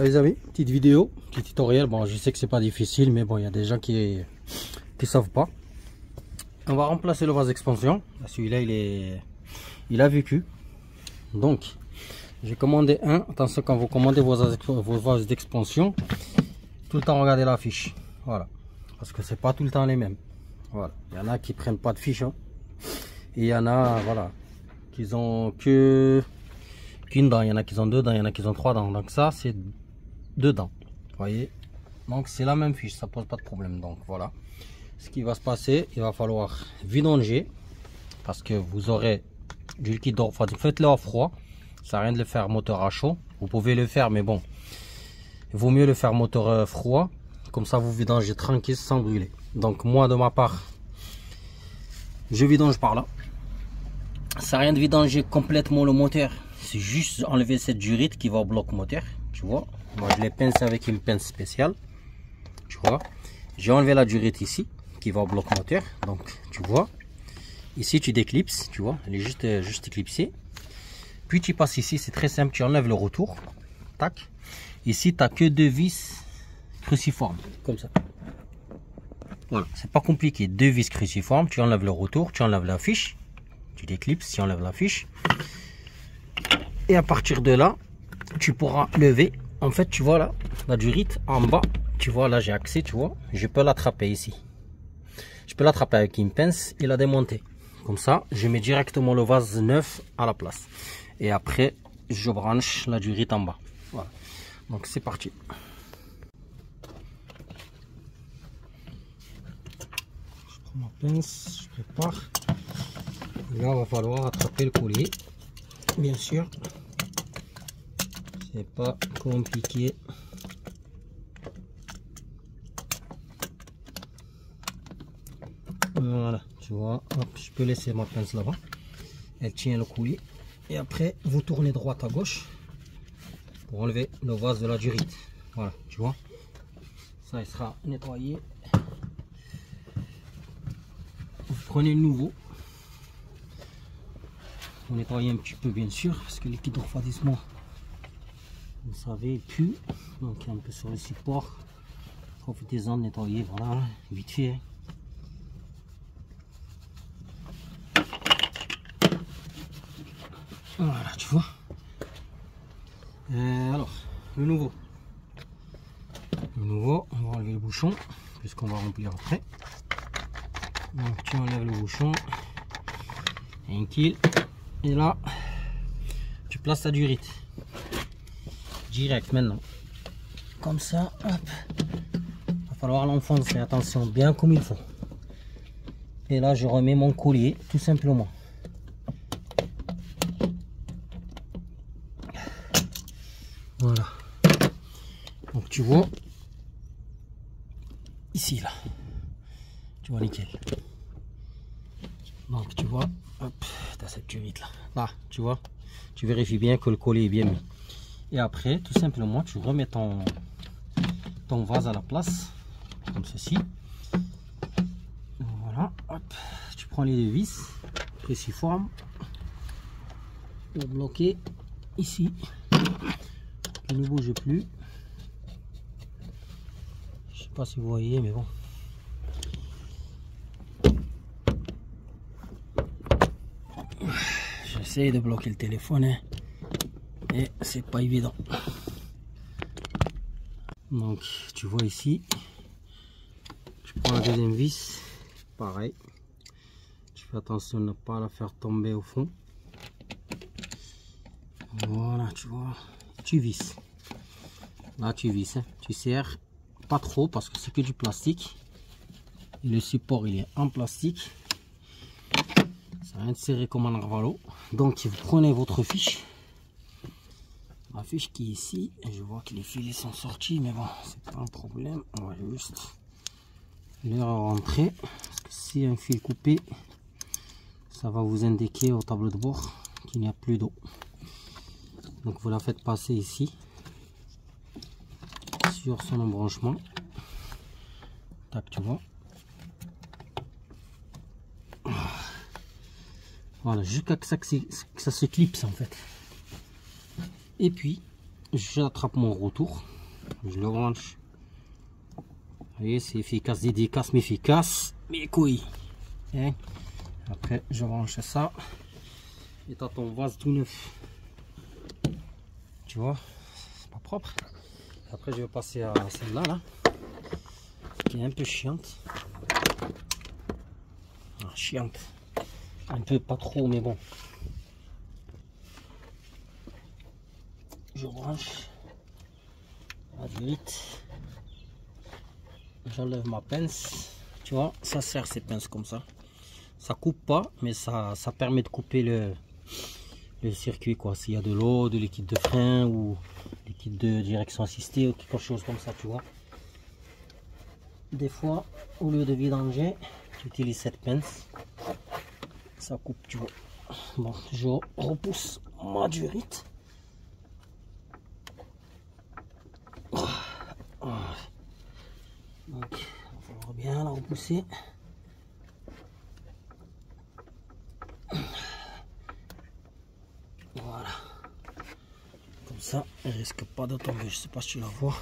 les amis, petite vidéo, petit tutoriel. Bon, je sais que c'est pas difficile, mais bon, il y a des gens qui savent pas. On va remplacer le vase d'expansion. Celui-là, il a vécu. Donc, j'ai commandé un. Attention, quand vous commandez vos vases d'expansion, tout le temps regardez la fiche. Voilà, parce que c'est pas tout le temps les mêmes. Voilà, il y en a qui prennent pas de fiche, hein. Et il y en a, voilà, qui ont qu'une dent. Il y en a qui ont 2 dents, il y en a qui ont 3 dents. Donc ça, c'est 2 dents. Vous voyez, donc c'est la même fiche, ça pose pas de problème. Donc voilà, ce qui va se passer, il va falloir vidanger, parce que vous aurez du liquide d'eau refroidi. Faites-le à froid, ça sert à rien de le faire moteur à chaud. Vous pouvez le faire, mais bon, il vaut mieux le faire moteur froid, comme ça vous vidangez tranquille sans brûler. Donc moi de ma part, je vidange par là. Ça sert à rien de vidanger complètement le moteur, c'est juste enlever cette durite qui va au bloc moteur, tu vois. Moi je les pince avec une pince spéciale, tu vois. J'ai enlevé la durite ici qui va au bloc moteur, donc tu vois. Ici tu déclipses, tu vois, elle est juste éclipsée. Puis tu passes ici, c'est très simple, tu enlèves le retour, tac. Ici tu n'as que 2 vis cruciformes, comme ça. Voilà, c'est pas compliqué, 2 vis cruciformes, tu enlèves le retour, tu enlèves la fiche, tu déclipses, tu enlèves la fiche. Et à partir de là, tu pourras lever. En fait, tu vois là, la durite en bas, tu vois là, j'ai accès, tu vois, je peux l'attraper ici. Je peux l'attraper avec une pince et la démonter. Comme ça, je mets directement le vase neuf à la place. Et après, je branche la durite en bas. Voilà. Donc c'est parti. Je prends ma pince, je prépare. Et là, il va falloir attraper le collier. Bien sûr. C'est pas compliqué. Voilà, tu vois, hop, je peux laisser ma pince là-bas. Elle tient le collier. Et après, vous tournez droite à gauche pour enlever le vase de la durite. Voilà, tu vois. Ça, il sera nettoyé. Vous prenez le nouveau. Vous nettoyez un petit peu, bien sûr, parce que le liquide de refroidissement, vous savez, pue. Donc, un peu sur le support. Profitez-en de nettoyer, voilà, vite fait. Voilà, tu vois. Alors, le nouveau, on va enlever le bouchon, puisqu'on va remplir après. Donc, tu enlèves le bouchon, tranquille. Et là, tu places ta durite. Direct maintenant. Comme ça, hop. Il va falloir l'enfoncer, attention, bien comme il faut. Et là, je remets mon collier, tout simplement. Voilà. Donc tu vois, ici là, tu vois nickel. Donc tu vois, hop, tu as cette durite là. Là, tu vois, tu vérifies bien que le collier est bien mis. Et après, tout simplement, tu remets ton vase à la place, comme ceci. Voilà, hop, tu prends les 2 vis cruciformes pour bloquer ici. Il ne bouge plus. Je sais pas si vous voyez, mais bon. J'essaie de bloquer le téléphone, hein, et c'est pas évident. Donc tu vois ici, je prends la deuxième vis, pareil. Tu fais attention de ne pas la faire tomber au fond. Voilà, tu vois. Tu visses. Là tu visses, hein. Tu serres pas trop parce que c'est que du plastique. Et le support il est en plastique. Ça vient de serrer comme un narvalo. Donc vous prenez votre fiche. La fiche qui est ici. Et je vois que les filets sont sortis, mais bon, c'est pas un problème. On va juste les rentrer. Parce que si y a un fil coupé, ça va vous indiquer au tableau de bord qu'il n'y a plus d'eau. Donc vous la faites passer ici sur son embranchement. Tac, tu vois. Voilà, jusqu'à que ça se clipse en fait. Et puis j'attrape mon retour. je le range. Vous voyez, c'est efficace, dédicace, mais efficace. Mes couilles. Et après, je range ça. Et t'as ton vase tout neuf. Tu vois, c'est pas propre. Après, je vais passer à celle-là, là, qui est un peu chiante. Ah, chiante. Un peu, pas trop, mais bon. Je branche. Vite. J'enlève ma pince. Tu vois, ça sert ces pinces comme ça. Ça coupe pas, mais ça permet de couper le circuit, quoi. S'il y a de l'eau, de liquide de frein ou liquide de direction assistée ou quelque chose comme ça, tu vois. Des fois, au lieu de vidanger, j'utilise cette pince. Ça coupe, tu vois. Bon, je repousse ma durite. Donc, il va falloir bien la repousser. Voilà. Comme ça, elle risque pas de tomber. Je sais pas si tu la vois.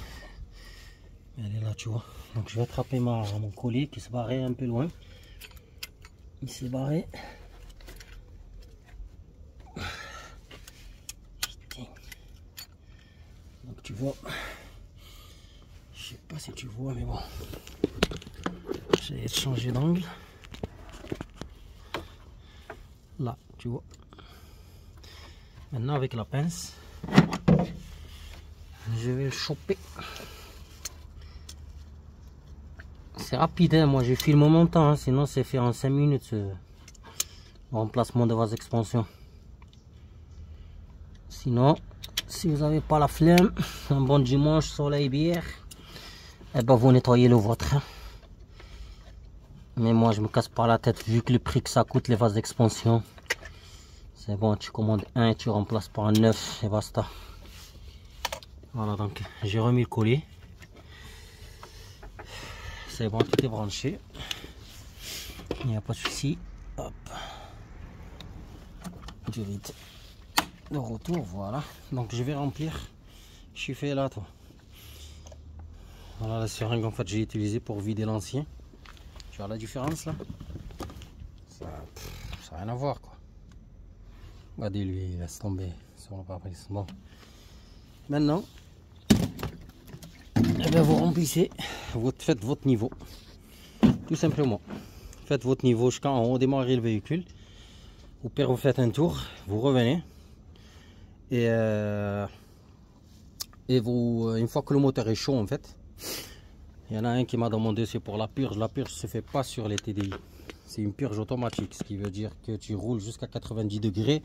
Mais elle est là, tu vois. Donc je vais attraper mon collier qui se barrait un peu loin. Il s'est barré. Donc tu vois. Je sais pas si tu vois, mais bon. J'ai changé d'angle. Là, tu vois. Maintenant avec la pince, je vais le choper. C'est rapide, hein. Moi j'ai filmé mon temps, hein. Sinon c'est fait en 5 minutes ce remplacement de vase expansion. Sinon, si vous n'avez pas la flemme, un bon dimanche, soleil, bière, et ben vous nettoyez le vôtre. Hein. Mais moi je me casse pas la tête vu que le prix que ça coûte les vases d'expansion. C'est bon, tu commandes un et tu remplaces par un neuf et basta. Voilà, donc j'ai remis le collier. C'est bon, tout est branché. Il n'y a pas de souci. Hop. Du vide. De retour, voilà. Donc je vais remplir. Je suis fait là, toi. Voilà la seringue en fait j'ai utilisé pour vider l'ancien. Tu vois la différence là? Ça n'a rien à voir quoi. Regardez lui, il laisse tomber sur le pare-brise. Bon. Maintenant, eh bien, vous remplissez, faites votre niveau. Tout simplement. Faites votre niveau jusqu'en haut, démarrez le véhicule. Au pire, vous faites un tour, vous revenez. Et une fois que le moteur est chaud en fait, il y en a un qui m'a demandé c'est pour la purge. La purge se fait pas sur les TDI. C'est une purge automatique, ce qui veut dire que tu roules jusqu'à 90 degrés.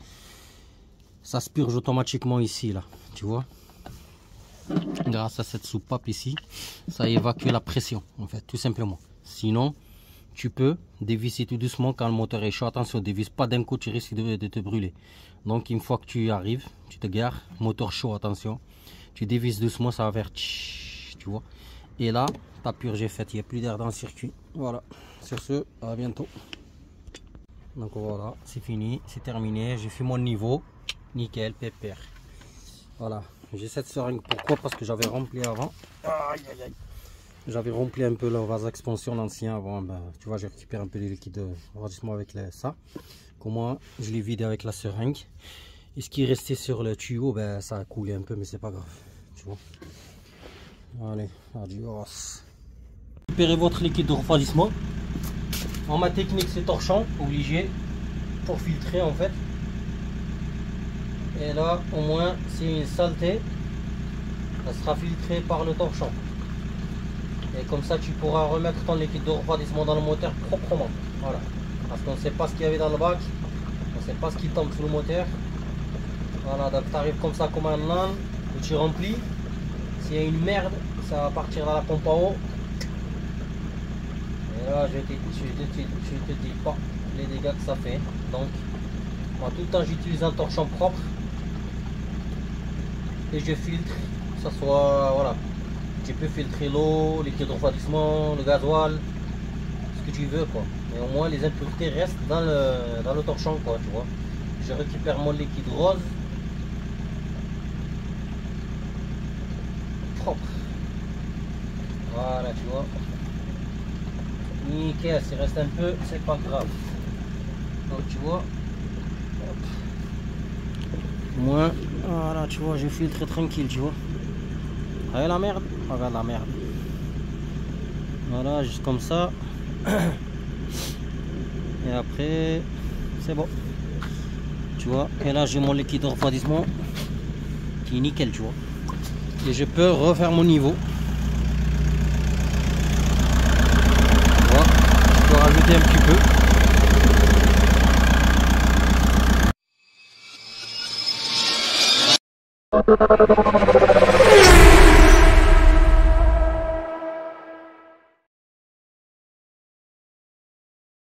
Ça se purge automatiquement ici, là, tu vois. Grâce à cette soupape ici, ça évacue la pression, en fait, tout simplement. Sinon, tu peux dévisser tout doucement quand le moteur est chaud. Attention, dévisse pas d'un coup, tu risques de te brûler. Donc, une fois que tu arrives, tu te gares, moteur chaud, attention. Tu dévisses doucement, ça va faire tch, tu vois. Et là, ta purge est faite, il n'y a plus d'air dans le circuit. Voilà, sur ce, à bientôt. Donc voilà, c'est fini, c'est terminé. J'ai fait mon niveau, nickel, pépère. Voilà, j'ai cette seringue. Pourquoi? Parce que j'avais rempli avant. Aïe, aïe, aïe. J'avais rempli un peu le vase expansion l'ancien avant. Ben, tu vois, j'ai récupéré un peu de liquide de refroidissement avec ça. Comment je l'ai vidé avec la seringue. Et ce qui est resté sur le tuyau, ben, ça a coulé un peu, mais c'est pas grave. Tu vois. Allez, adios. Récupérez votre liquide de refroidissement. En ma technique, c'est torchon, obligé, pour filtrer en fait. Et là, au moins, c'est une saleté, ça sera filtré par le torchon. Et comme ça, tu pourras remettre ton liquide de refroidissement dans le moteur proprement. Voilà. Parce qu'on ne sait pas ce qu'il y avait dans le bac, on ne sait pas ce qui tombe sous le moteur. Voilà, donc tu arrives comme ça comme un âne, où tu remplis. S'il y a une merde, ça va partir dans la pompe à eau. Et là, je te dis pas les dégâts que ça fait. Donc, moi, tout le temps, j'utilise un torchon propre. Et je filtre, que ça soit, voilà. Tu peux filtrer l'eau, liquide de refroidissement, le gasoil, ce que tu veux, quoi. Mais au moins, les impuretés restent dans le torchon, quoi, tu vois. Je récupère mon liquide rose. Propre. Voilà, tu vois. Nickel, s'il reste un peu, c'est pas grave. Donc tu vois. Hop. Moins, voilà, tu vois, je filtre tranquille, tu vois. Regarde la merde, regarde la merde. Voilà, juste comme ça. Et après, c'est bon. Tu vois, et là j'ai mon liquide de refroidissement qui est nickel, tu vois. Et je peux refaire mon niveau. Tu vois, je peux rajouter un petit peu.